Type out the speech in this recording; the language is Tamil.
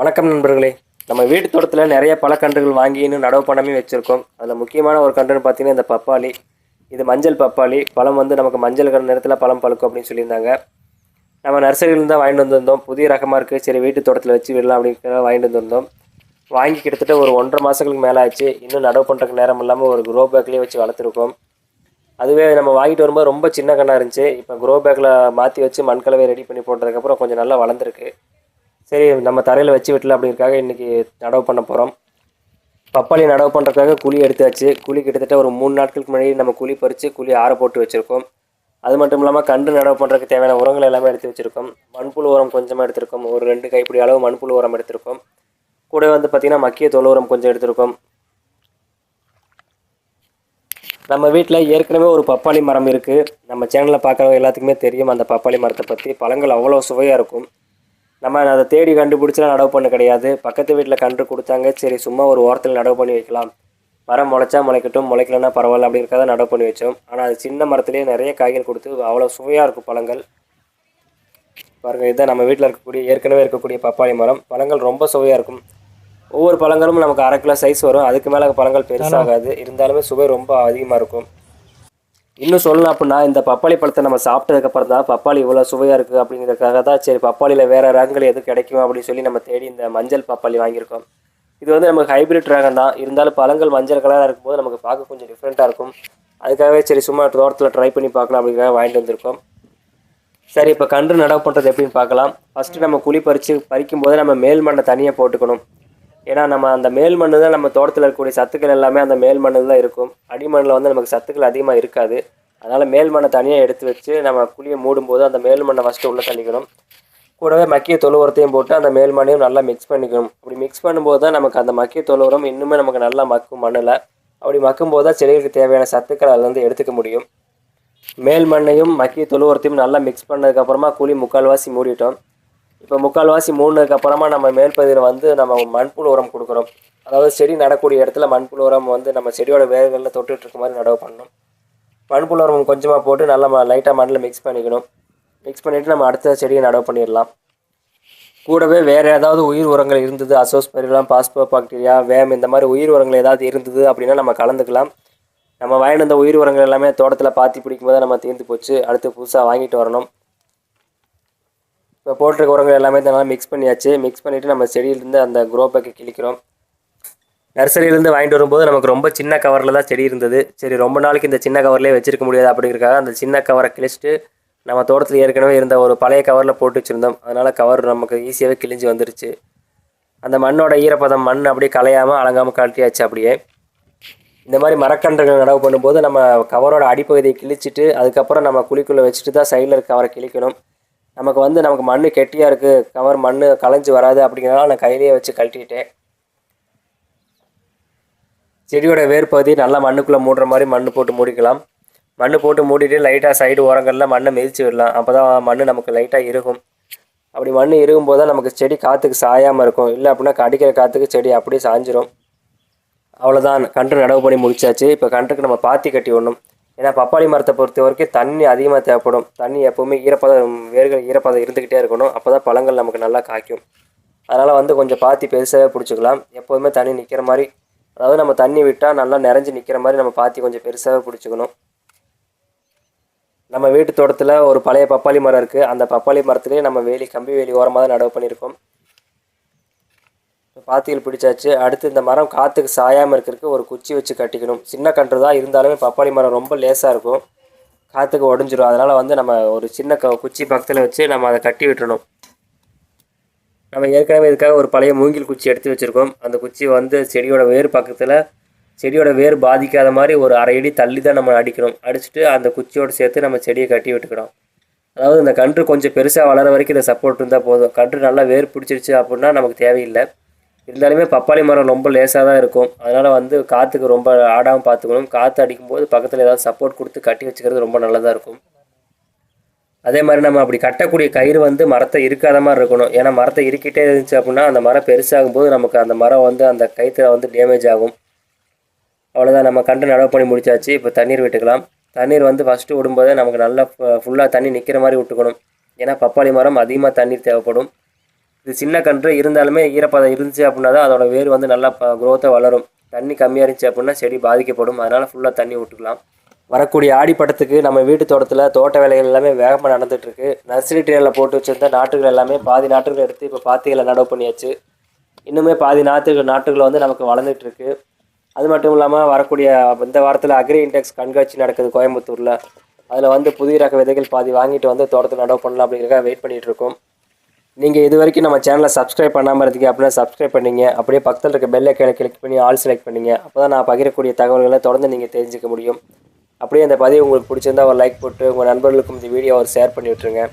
வணக்கம் நண்பர்களே. நம்ம வீட்டு தோட்டத்தில் நிறைய பழக்கன்றுகள் வாங்கி இன்னும் நடவு பண்ணாமே வச்சுருக்கோம். அதில் முக்கியமான ஒரு கன்றுன்னு பார்த்தீங்கன்னா இந்த பப்பாளி. இது மஞ்சள் பப்பாளி. பழம் வந்து நமக்கு மஞ்சள் கலர் நிறத்தில் பழம் பழுக்கும் அப்படின்னு சொல்லியிருந்தாங்க. நம்ம நர்சரியிலேருந்து தான் வாங்கிட்டு வந்திருந்தோம். புதிய ரகமாக இருக்குது, சரி வீட்டு தோட்டத்தில் வச்சு விடலாம் அப்படிங்கிற வாங்கிட்டு வந்திருந்தோம். வாங்கி கிட்டத்தட்ட ஒரு 1.5 மாதங்களுக்கு மேலே ஆச்சு. இன்னும் நடவு பண்ணுறதுக்கு நேரம் இல்லாமல் ஒரு க்ரோ பேக்லேயே வச்சு வளர்த்துருக்கோம். அதுவே நம்ம வாங்கிட்டு வரும்போது ரொம்ப சின்ன கன்னாக இருந்துச்சு. இப்போ க்ரோ பேக்கில் மாற்றி வச்சு மண்கலவை ரெடி பண்ணி போட்டதுக்கப்புறம் கொஞ்சம் நல்லா வளர்ந்துருக்கு. சரி நம்ம தரையில் வச்சு விட்டல அப்படிங்கிறதுக்காக இன்றைக்கி நடவு பண்ண போகிறோம். பப்பாளி நடவு பண்ணுறதுக்காக குழி எடுத்தாச்சு. குழி கிட்டத்தட்ட ஒரு 3 நாட்களுக்கு முன்னாடி நம்ம குழி பறித்து குழி ஆற போட்டு வச்சுருக்கோம். அது மட்டும் இல்லாமல் கன்று நடவு பண்ணுறதுக்கு தேவையான உரங்கள் எல்லாமே எடுத்து வச்சுருக்கோம். மண்புழு உரம் கொஞ்சமாக எடுத்திருக்கோம். ஒரு 2 கைப்பிடி அளவு மண்புழு உரம் எடுத்திருக்கோம். கூட வந்து பார்த்திங்கன்னா மக்கிய தொழு உரம் கொஞ்சம் எடுத்திருக்கோம். நம்ம வீட்டில் ஏற்கனவே ஒரு பப்பாளி மரம் இருக்குது. நம்ம சேனலில் பார்க்குறவங்க எல்லாத்துக்குமே தெரியும் அந்த பப்பாளி மரத்தை பற்றி. பழங்கள் அவ்வளோ சுவையாக இருக்கும். நம்ம அதை தேடி கண்டுபிடிச்சலாம் நடவு பண்ண கிடையாது. பக்கத்து வீட்டில் கன்று கொடுத்தாங்க, சரி சும்மா ஒரு ஓரத்தில் நடவு பண்ணி வைக்கலாம், மரம் முளைச்சா முளைக்கட்டும், முளைக்கலன்னா பரவாயில்ல அப்படிங்கிறத நடவு பண்ணி வச்சோம். ஆனால் அது சின்ன மரத்துலேயே நிறைய காய்கள் கொடுத்து அவ்வளோ சுவையாக இருக்கும் பழங்கள். பாருங்கள், இதுதான் நம்ம வீட்டில் இருக்கக்கூடிய ஏற்கனவே இருக்கக்கூடிய பப்பாளி மரம். பழங்கள் ரொம்ப சுவையாக இருக்கும். ஒவ்வொரு பழங்களும் நமக்கு 1/2 கிலோ சைஸ் வரும். அதுக்கு மேலே பழங்கள் பெருசாகாது. இருந்தாலுமே சுவை ரொம்ப அதிகமாக இருக்கும். இன்னும் சொல்லணும் அப்படின்னா, இந்த பப்பாளி பழத்தை நம்ம சாப்பிட்டதுக்கப்புறம் தான் பப்பாளி இவ்வளோ சுவையாக இருக்குது அப்படிங்கிறதுக்காக தான் சரி பப்பாளியில் வேறு ரகங்கள் எது கிடைக்கும் அப்படின்னு சொல்லி நம்ம தேடி இந்த மஞ்சள் பப்பாளி வாங்கியிருக்கோம். இது வந்து நமக்கு ஹைப்ரிட் ரகம் தான். இருந்தாலும் பழங்கள் மஞ்சள் கலராக இருக்கும்போது நமக்கு பார்க்க கொஞ்சம் டிஃப்ரெண்ட்டாக இருக்கும். அதுக்காகவே சரி சும்மா தோட்டத்தில் ட்ரை பண்ணி பார்க்கலாம் அப்படிங்கிறத வாங்கிட்டு வந்திருக்கோம். சரி, இப்போ கன்று நடவு பண்ணுறது எப்படின்னு பார்க்கலாம். ஃபஸ்ட்டு நம்ம குழி பறிக்கும் போது நம்ம மேல் மண்ணை தனியாக போட்டுக்கணும். ஏன்னா நம்ம அந்த மேல் மண்ணு தான் நம்ம தோட்டத்தில் இருக்கக்கூடிய சத்துக்கள் எல்லாமே அந்த மேல் மண்ணில் தான் இருக்கும். அடிமண்ணில் வந்து நமக்கு சத்துக்கள் அதிகமாக இருக்காது. அதனால் மேல் மண்ணை தனியாக எடுத்து வச்சு நம்ம குழியை மூடும்போது அந்த மேல் மண்ணை ஃபஸ்ட்டு உள்ளே தள்ளிக்கணும். கூடவே மக்கிய தொழு உரத்தையும் போட்டு அந்த மேல் மண்ணையும் நல்லா மிக்ஸ் பண்ணிக்கணும். அப்படி மிக்ஸ் பண்ணும்போது தான் நமக்கு அந்த மக்கிய தொழு உரம் இன்னுமே நமக்கு நல்லா மக்கும் மண்ணில். அப்படி மக்கும்போது தான் செடிகளுக்கு தேவையான சத்துக்கள் அதிலேருந்து எடுத்துக்க முடியும். மேல் மண்ணையும் மக்கிய தொழு உரத்தையும் நல்லா மிக்ஸ் பண்ணதுக்கப்புறமா குழி முக்கால்வாசி மூடிட்டோம். இப்போ முக்கால்வாசி மூடினதுக்கப்புறமா நம்ம மேல் பகுதியில் வந்து நம்ம மண்புழு உரம் கொடுக்குறோம். அதாவது செடி நடக்கூடிய இடத்துல மண்புழு உரம் வந்து நம்ம செடியோட வேர்களில் தொட்டுட்டு இருக்க மாதிரி நடவு பண்ணணும். மண்புழு உரம் கொஞ்சமாக போட்டு நல்லா லைட்டாக மண்ணில் மிக்ஸ் பண்ணிக்கணும். மிக்ஸ் பண்ணிவிட்டு நம்ம அடுத்த செடியை நடவு பண்ணிடலாம். கூடவே வேறு ஏதாவது உயிர் உரங்கள் இருந்தது, அசோஸ்பரிலாம், பாஸ்போ பாக்டீரியா, வேம், இந்த மாதிரி உயிர் உரங்கள் ஏதாவது இருந்தது அப்படின்னா நம்ம கலந்துக்கலாம். நம்ம வாங்கிட்டு வந்த உயிர் உரங்கள் எல்லாமே தோட்டத்தில் பாத்தி பிடிக்கும் போது நம்ம தீர்ந்து போச்சு. அடுத்து புதுசாக வாங்கிட்டு வரணும். இப்போ போட்டிருக்க உரங்கள் எல்லாமே நல்லா மிக்ஸ் பண்ணியாச்சு. மிக்ஸ் பண்ணிவிட்டு நம்ம செடியிலேருந்து அந்த க்ரோ பேக்கை கிழிக்கிறோம். நர்சரியிலேருந்து வாங்கிட்டு வரும்போது நமக்கு ரொம்ப சின்ன கவரில் தான் செடி இருந்தது. சரி ரொம்ப நாளைக்கு இந்த சின்ன கவர்லேயே வச்சுருக்க முடியாது அப்படிங்கிறக்காக அந்த சின்ன கவரை கிழிச்சிட்டு நம்ம தோட்டத்தில் ஏற்கனவே இருந்த ஒரு பழைய கவரில் போட்டு வச்சுருந்தோம். அதனால் கவர் நமக்கு ஈஸியாகவே கிழிஞ்சு வந்துருச்சு. அந்த மண்ணோட ஈரப்பதம் மண் அப்படியே கலையாமல் அலங்காமல் கழட்டியாச்சு. அப்படியே இந்த மாதிரி மரக்கன்றுகள் நடவு பண்ணும்போது நம்ம கவரோட அடிப்பகுதியை கிழிச்சிட்டு அதுக்கப்புறம் நம்ம குழிக்குள்ளே வச்சுட்டு தான் சைடில் இருக்க கவரை கிழிக்கணும். நமக்கு மண் கெட்டியாக இருக்குது, கவர் மண் களைஞ்சி வராது அப்படிங்கிறனால நான் கையிலேயே வச்சு கழட்டிட்டேன். செடியோட வேர்பகுதி நல்லா மண்ணுக்குள்ளே மூடுற மாதிரி மண் போட்டு மூடிக்கலாம். மண் போட்டு மூடிட்டு லைட்டாக சைடு ஓரங்களில் மண்ணை மிதித்து விடலாம். அப்போ தான் மண் நமக்கு லைட்டாக இருக்கும். அப்படி மண் இருக்கும்போது தான் நமக்கு செடி காற்றுக்கு சாயாமல் இருக்கும். இல்லை அப்படின்னா அடிக்கிற காற்றுக்கு செடி அப்படியே சாஞ்சிரும். அவ்வளோதான், கன்று நடவு பண்ணி முடிச்சாச்சு. இப்போ கன்றுக்கு நம்ம பாத்தி கட்டி விடணும். ஏன்னா பப்பாளி மரத்தை பொறுத்த வரைக்கும் தண்ணி அதிகமாக தேவைப்படும். தண்ணி எப்போவுமே வேர்கள் ஈரப்பதம் இருந்துக்கிட்டே இருக்கணும். அப்போ தான் பழங்கள் நமக்கு நல்லா காய்க்கும். அதனால் வந்து கொஞ்சம் பாத்தி பெருசாகவே பிடிச்சிக்கலாம். எப்போதுமே தண்ணி நிற்கிற மாதிரி, அதாவது நம்ம தண்ணி விட்டால் நல்லா நிறைஞ்சு நிற்கிற மாதிரி நம்ம பாத்தி கொஞ்சம் பெருசாகவே பிடிச்சிக்கணும். நம்ம வீட்டு தோட்டத்தில் ஒரு பழைய பப்பாளி மரம் இருக்குது. அந்த பப்பாளி மரத்துலேயே நம்ம கம்பி வேலி ஓரமாக தான் நடவு பண்ணியிருக்கோம். பாத்திகள் பிடிச்சாச்சு. அடுத்து இந்த மரம் காற்றுக்கு சாயாமல் இருக்கிறதுக்கு ஒரு குச்சி வச்சு கட்டிக்கணும். சின்ன கன்று தான், இருந்தாலுமே பப்பாளி மரம் ரொம்ப லேசாக இருக்கும், காற்றுக்கு உடஞ்சிரும். அதனால் வந்து நம்ம ஒரு சின்ன குச்சி பக்கத்தில் வச்சு நம்ம அதை கட்டி விட்டுறணும். நம்ம ஏற்கனவே இதுக்காக ஒரு பழைய மூங்கில் குச்சி எடுத்து வச்சுருக்கோம். அந்த குச்சி வந்து செடியோட வேர் பக்கத்தில், செடியோட வேர் பாதிக்காத மாதிரி ஒரு 1/2 அடி தள்ளி தான் நம்ம அடிக்கணும். அடிச்சுட்டு அந்த குச்சியோடு சேர்த்து நம்ம செடியை கட்டி விட்டுக்கிறோம். அதாவது இந்த கன்று கொஞ்சம் பெருசாக வளர வரைக்கும் இதை சப்போர்ட் இருந்தால் போதும். கன்று நல்லா வேர் பிடிச்சிருச்சு அப்படின்னா நமக்கு தேவையில்லை. இருந்தாலுமே பப்பாளி மரம் ரொம்ப லேசாக தான் இருக்கும். அதனால் வந்து காற்றுக்கு ரொம்ப ஆடாமல் பார்த்துக்கணும். காற்று அடிக்கும்போது பக்கத்தில் ஏதாவது சப்போர்ட் கொடுத்து கட்டி வச்சுக்கிறது ரொம்ப நல்லதாக இருக்கும். அதே மாதிரி நம்ம அப்படி கட்டக்கூடிய கயிறு வந்து மரத்தை இருக்காத மாதிரி இருக்கணும். ஏன்னா மரத்தை இருக்கிட்டே இருந்துச்சு அப்படின்னா அந்த மரம் பெருசாகும் போது நமக்கு அந்த மரம் வந்து அந்த கயிற்றில் வந்து டேமேஜ் ஆகும். அவ்வளோதான், நம்ம கன்று நடவு பண்ணி முடிச்சாச்சு. இப்போ தண்ணீர் விட்டுக்கலாம். தண்ணீர் வந்து ஃபஸ்ட்டு விடும்போதே நமக்கு நல்லா ஃபுல்லாக தண்ணி நிற்கிற மாதிரி விட்டுக்கணும். ஏன்னா பப்பாளி மரம் அதிகமாக தண்ணீர் தேவைப்படும். இது சின்ன கன்று இருந்தாலுமே ஈரப்பதம் இருந்துச்சு அப்படின்னா தான் அதோட வேர் வந்து நல்லா க்ரோத்தாக வளரும். தண்ணி கம்மியாக இருந்துச்சு அப்படின்னா செடி பாதிக்கப்படும். அதனால் ஃபுல்லாக தண்ணி விட்டுக்கலாம். வரக்கூடிய ஆடிப்பட்டத்துக்கு நம்ம வீட்டு தோட்டத்தில் தோட்ட வேலைகள் எல்லாமே வேகமாக நடந்துகிட்ருக்கு. நர்சரி ட்ரேயில் போட்டு வச்சுருந்த நாற்றுகள் எல்லாமே பாதி நாற்றுகள் எடுத்து இப்போ பாத்திகளை நடவு பண்ணியாச்சு. இன்னுமே பாதி நாற்றுகள் வந்து நமக்கு வளர்ந்துட்டுருக்கு. அது மட்டும் இல்லாமல் வரக்கூடிய இந்த வாரத்தில் அக்ரி இன்டெக்ஸ் கண்காட்சி நடக்குது கோயம்புத்தூரில். அதில் வந்து புதிய ரக விதைகள் பாதி வாங்கிட்டு வந்து தோட்டத்தில் நடவு பண்ணலாம் அப்படிங்கிறக்காக வெயிட் பண்ணிகிட்ருக்கோம். நீங்கள் இது வரைக்கும் நம்ம சேனலை சப்ஸ்கிரைப் பண்ணாமல் இருந்தீங்க அப்படின்னா சப்ஸ்கிரைப் பண்ணிங்க. அப்படியே பக்கத்தில் இருக்க பெல் ஐக்கானை கிளிக் பண்ணி ஆல் செலக்ட் பண்ணிங்க. அப்போ தான் நான் பகிரக்கூடிய தகவல்களை தொடர்ந்து நீங்கள் தெரிஞ்சுக்க முடியும். அப்படியே அந்த பதிவு உங்களுக்கு பிடிச்சிருந்தா ஒரு லைக் போட்டு உங்கள் நண்பர்களுக்கும் இந்த வீடியோவை ஷேர் பண்ணி விட்டுருங்க.